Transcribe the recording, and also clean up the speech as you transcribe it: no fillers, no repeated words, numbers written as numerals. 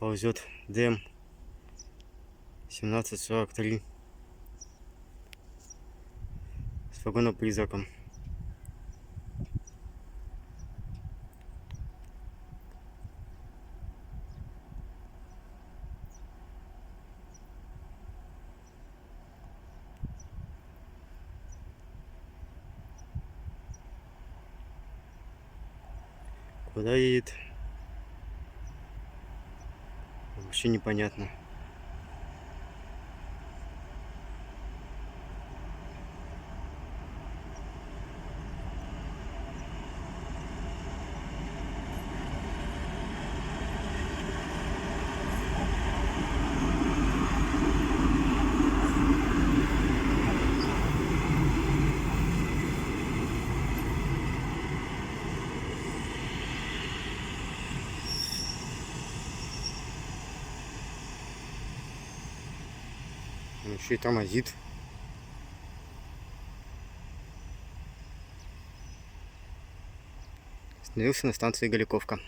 ползет ДМ 1743 с вагоном-призраком. Куда едет? Вообще непонятно. Он еще и тормозит. Остановился на станции Голиковка.